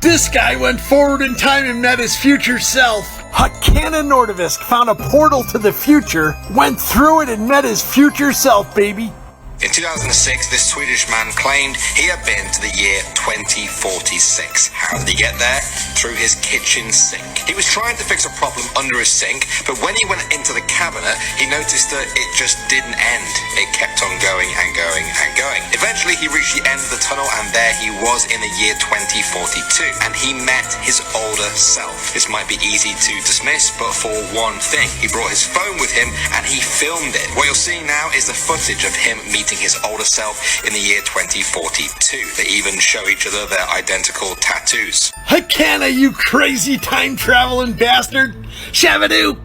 This guy went forward in time and met his future self. Hakana Nordivisk found a portal to the future, went through it and met his future self, baby. In 2006, this Swedish man claimed he had been to the year 2046. How did he get there? Through his kitchen sink. He was trying to fix a problem under his sink, but when he went into the cabinet, he noticed that it just didn't end. It kept on going and going and going. Eventually, he reached the end of the tunnel, and there he was in the year 2042, and he met his older self. This might be easy to dismiss, but for one thing, he brought his phone with him, and he filmed it. What you're seeing now is the footage of him meeting his older self in the year 2042. They even show each other their identical tattoos. Hakana, you crazy time-traveling bastard! Shabadoo!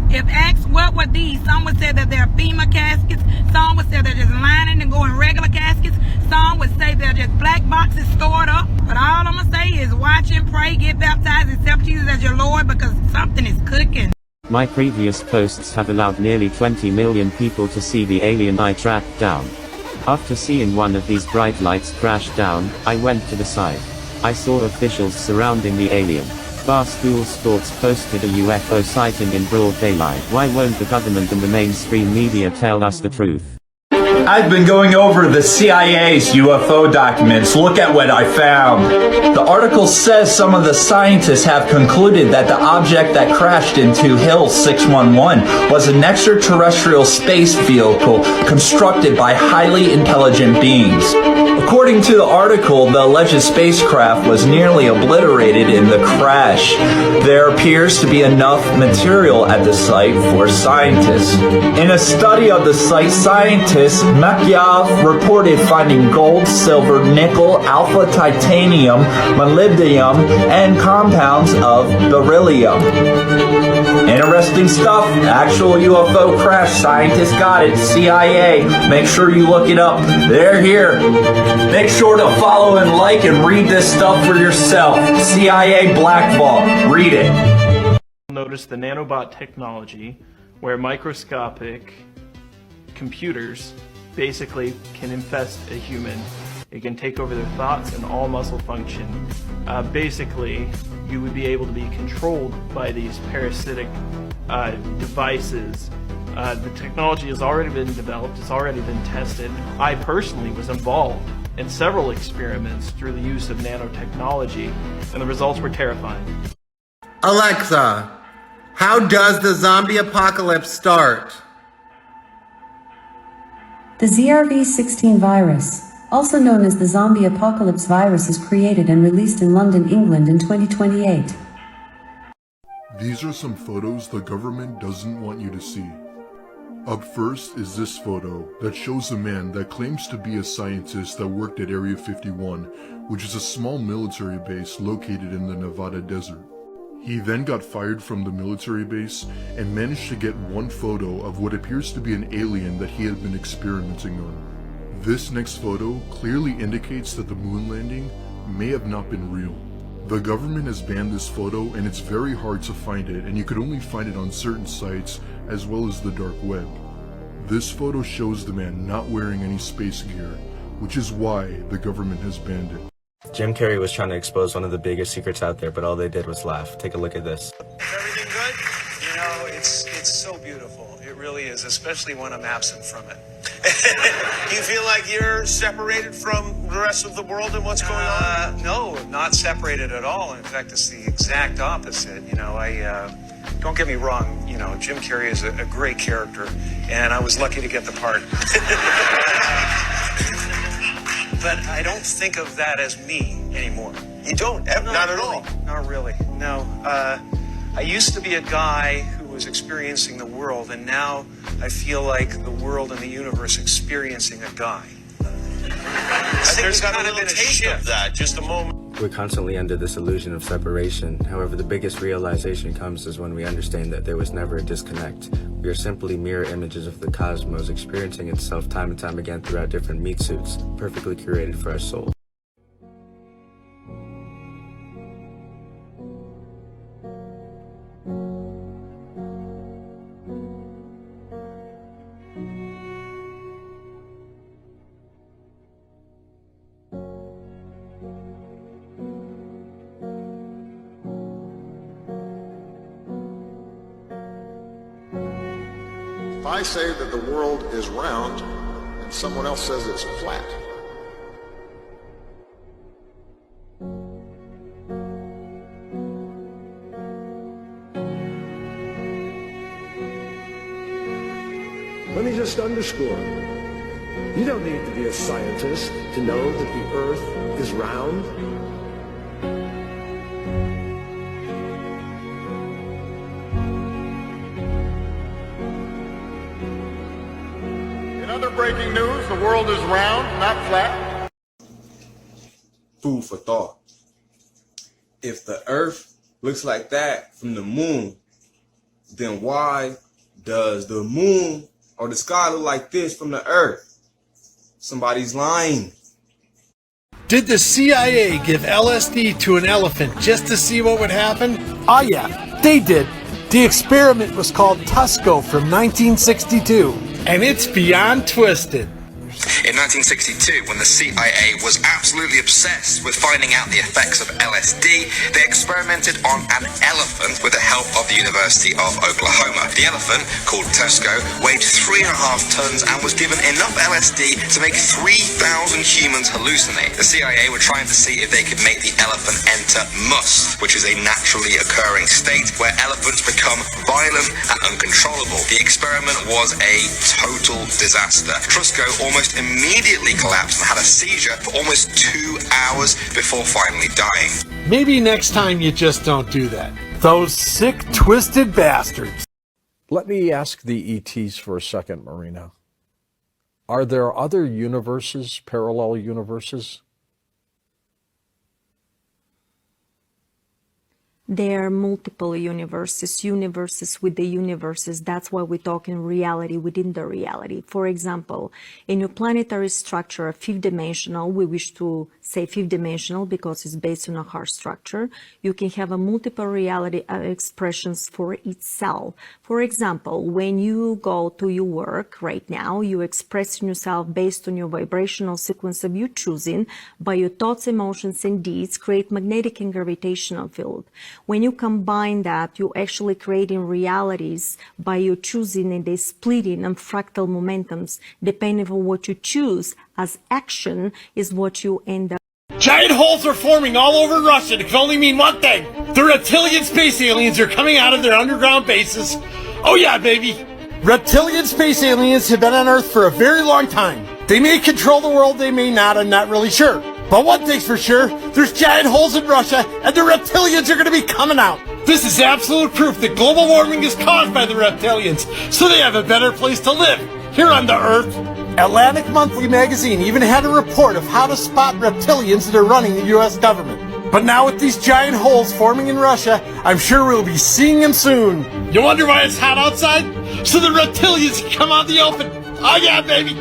If asked what were these, some would say that they're FEMA caskets, some would say they're just lining and going regular caskets, some would say they're just black boxes stored up. But all I'm going to say is watch and pray, get baptized, accept Jesus as your Lord, because something is cooking. My previous posts have allowed nearly 20 million people to see the alien I tracked down. After seeing one of these bright lights crash down, I went to the side. I saw officials surrounding the alien. Barstool Sports posted a UFO sighting in broad daylight. Why won't the government and the mainstream media tell us the truth? I've been going over the CIA's UFO documents. Look at what I found. The article says some of the scientists have concluded that the object that crashed into Hill 611 was an extraterrestrial space vehicle constructed by highly intelligent beings. According to the article, the alleged spacecraft was nearly obliterated in the crash. There appears to be enough material at the site for scientists. In a study of the site, scientists Makiav reported finding gold, silver, nickel, alpha titanium, molybdenum, and compounds of beryllium. Interesting stuff. Actual UFO crash. Scientists got it. CIA. Make sure you look it up. They're here. Make sure to follow and like and read this stuff for yourself. CIA Black Vault. Read it. Notice the nanobot technology where microscopic computers basically can infest a human. It can take over their thoughts and all muscle function. Basically, you would be able to be controlled by these parasitic devices. The technology has already been developed, it's already been tested. I personally was involved in several experiments through the use of nanotechnology, and the results were terrifying. Alexa, how does the zombie apocalypse start? The ZRV16 virus, also known as the zombie apocalypse virus, is created and released in London, England in 2028. These are some photos the government doesn't want you to see. Up first is this photo that shows a man that claims to be a scientist that worked at Area 51, which is a small military base located in the Nevada desert. He then got fired from the military base and managed to get one photo of what appears to be an alien that he had been experimenting on. This next photo clearly indicates that the moon landing may have not been real. The government has banned this photo and it's very hard to find it, and you could only find it on certain sites as well as the dark web. This photo shows the man not wearing any space gear, which is why the government has banned it. Jim Carrey was trying to expose one of the biggest secrets out there, but all they did was laugh. Take a look at this. Is everything good? You know, it's so beautiful. It really is, especially when I'm absent from it. Do you feel like you're separated from the rest of the world and what's going on? No, not separated at all. In fact, it's the exact opposite. You know, don't get me wrong, you know, Jim Carrey is a great character, and I was lucky to get the part. But I don't think of that as me anymore. You don't? Not at all? Not really, no. I used to be a guy who was experiencing the world, and now I feel like the world and the universe experiencing a guy. I think there's got a little taste of that, just a moment. We're constantly under this illusion of separation. However, the biggest realization comes is when we understand that there was never a disconnect. We are simply mirror images of the cosmos experiencing itself time and time again throughout different meat suits, perfectly curated for our soul. I say that the world is round and someone else says it's flat? Let me just underscore. You don't need to be a scientist to know that the Earth is round. In other breaking news, the world is round, not flat. Food for thought. If the Earth looks like that from the moon, then why does the moon or the sky look like this from the Earth? Somebody's lying. Did the CIA give LSD to an elephant just to see what would happen? Oh yeah, they did. The experiment was called Tusco from 1962, and it's beyond twisted. In 1962, when the CIA was absolutely obsessed with finding out the effects of LSD, they experimented on an elephant with the help of the University of Oklahoma. The elephant, called Tusco, weighed 3.5 tons and was given enough LSD to make 3,000 humans hallucinate. The CIA were trying to see if they could make the elephant enter must, which is a naturally occurring state where elephants become violent and uncontrollable. The experiment was a total disaster. Tusco almost immediately collapsed and had a seizure for almost 2 hours before finally dying. Maybe next time you just don't do that. Those sick, twisted bastards. Let me ask the ETs for a second, Marina. Are there other universes, parallel universes? There are multiple universes with the universes. That's why we talk in reality within the reality. For example, in your planetary structure, fifth dimensional, we wish to say fifth dimensional because it's based on a hard structure. You can have a multiple reality expressions for itself. For example, when you go to your work right now, you express yourself based on your vibrational sequence of you choosing by your thoughts, emotions, and deeds create magnetic and gravitational field. When you combine that, you're actually creating realities by your choosing and they splitting and fractal momentums. Depending on what you choose as action is what you end up. Giant holes are forming all over Russia. It can only mean one thing. The reptilian space aliens are coming out of their underground bases. Oh yeah, baby. Reptilian space aliens have been on Earth for a very long time. They may control the world, they may not, I'm not really sure. But one thing's for sure, there's giant holes in Russia, and the reptilians are going to be coming out. This is absolute proof that global warming is caused by the reptilians, so they have a better place to live, here on the Earth. Atlantic Monthly magazine even had a report of how to spot reptilians that are running the U.S. government. But now with these giant holes forming in Russia, I'm sure we'll be seeing them soon. You wonder why it's hot outside? So the reptilians can come out the open. Oh yeah, baby!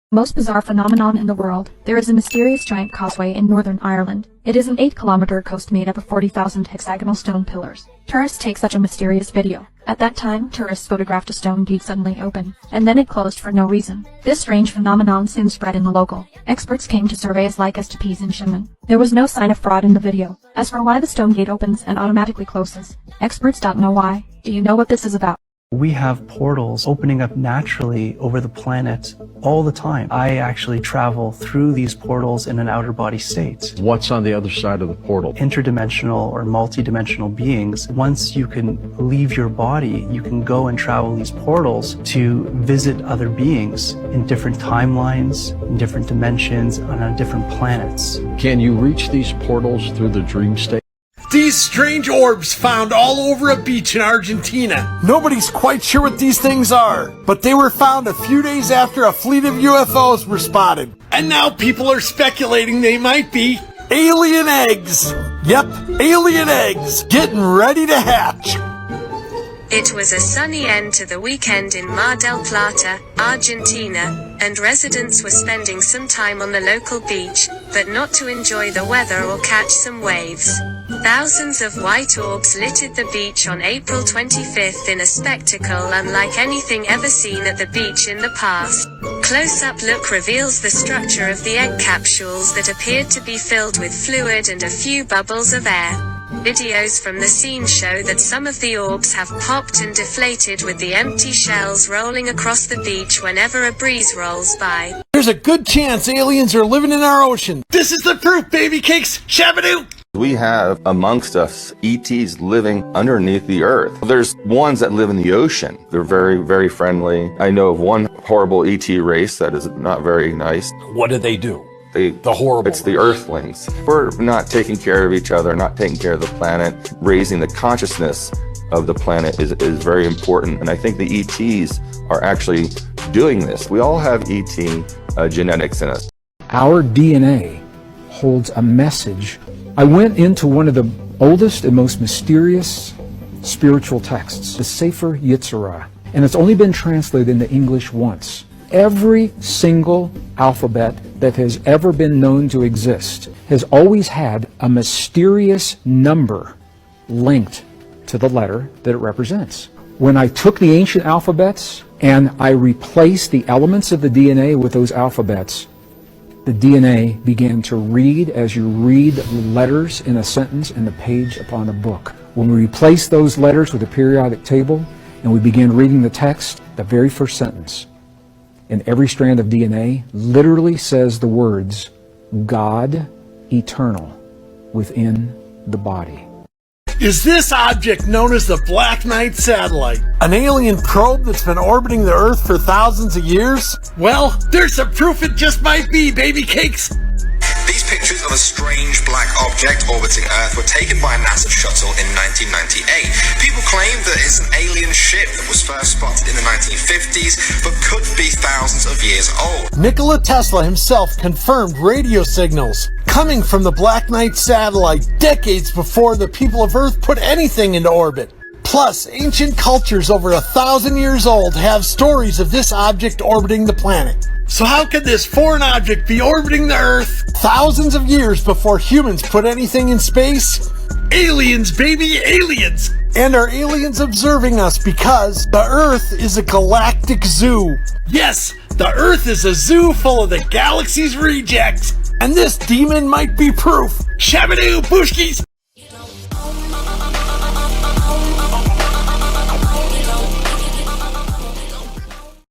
Most bizarre phenomenon in the world, there is a mysterious giant causeway in Northern Ireland. It is an 8-kilometer coast made up of 40,000 hexagonal stone pillars. Tourists take such a mysterious video. At that time, tourists photographed a stone gate suddenly open, and then it closed for no reason. This strange phenomenon soon spread in the local. Experts came to survey as like as to peas in Shimon. There was no sign of fraud in the video. As for why the stone gate opens and automatically closes, experts don't know why. Do you know what this is about? We have portals opening up naturally over the planet all the time. I actually travel through these portals in an outer body state. What's on the other side of the portal? Interdimensional or multidimensional beings. Once you can leave your body, you can go and travel these portals to visit other beings in different timelines, in different dimensions, and on different planets. Can you reach these portals through the dream state? These strange orbs found all over a beach in Argentina. Nobody's quite sure what these things are, but they were found a few days after a fleet of UFOs were spotted. And now people are speculating they might be alien eggs. Yep, alien eggs getting ready to hatch. It was a sunny end to the weekend in Mar del Plata, Argentina, and residents were spending some time on the local beach, but not to enjoy the weather or catch some waves. Thousands of white orbs littered the beach on April 25th in a spectacle unlike anything ever seen at the beach in the past. Close-up look reveals the structure of the egg capsules that appeared to be filled with fluid and a few bubbles of air. Videos from the scene show that some of the orbs have popped and deflated with the empty shells rolling across the beach whenever a breeze rolls by. There's a good chance aliens are living in our ocean. This is the proof, baby cakes. Shabadoo! We have amongst us ETs living underneath the earth. There's ones that live in the ocean. They're very, very friendly. I know of one horrible ET race that is not very nice. What do they do? The horrible. It's the Earthlings. We're not taking care of each other, not taking care of the planet. Raising the consciousness of the planet is very important. And I think the ETs are actually doing this. We all have ET genetics in us. Our DNA holds a message. I went into one of the oldest and most mysterious spiritual texts, the Sefer Yetzirah, and it's only been translated into English once. Every single alphabet that has ever been known to exist has always had a mysterious number linked to the letter that it represents. When I took the ancient alphabets and I replaced the elements of the DNA with those alphabets, the DNA began to read as you read letters in a sentence in the page upon a book. When we replaced those letters with a periodic table and we began reading the text, the very first sentence in every strand of DNA literally says the words, God eternal within the body. Is this object known as the Black Knight satellite an alien probe that's been orbiting the Earth for thousands of years? Well, there's some proof it just might be, baby cakes. These pictures of a strange black object orbiting Earth were taken by a NASA shuttle in 1998. People claim that it's an alien ship that was first spotted in the 1950s, but could be thousands of years old. Nikola Tesla himself confirmed radio signals coming from the Black Knight satellite decades before the people of Earth put anything into orbit. Plus, ancient cultures over 1,000 years old have stories of this object orbiting the planet. So how could this foreign object be orbiting the Earth thousands of years before humans put anything in space? Aliens, baby, aliens! And are aliens observing us because the Earth is a galactic zoo? Yes, the Earth is a zoo full of the galaxy's rejects. And this demon might be proof. Shabadoo, Bushkis!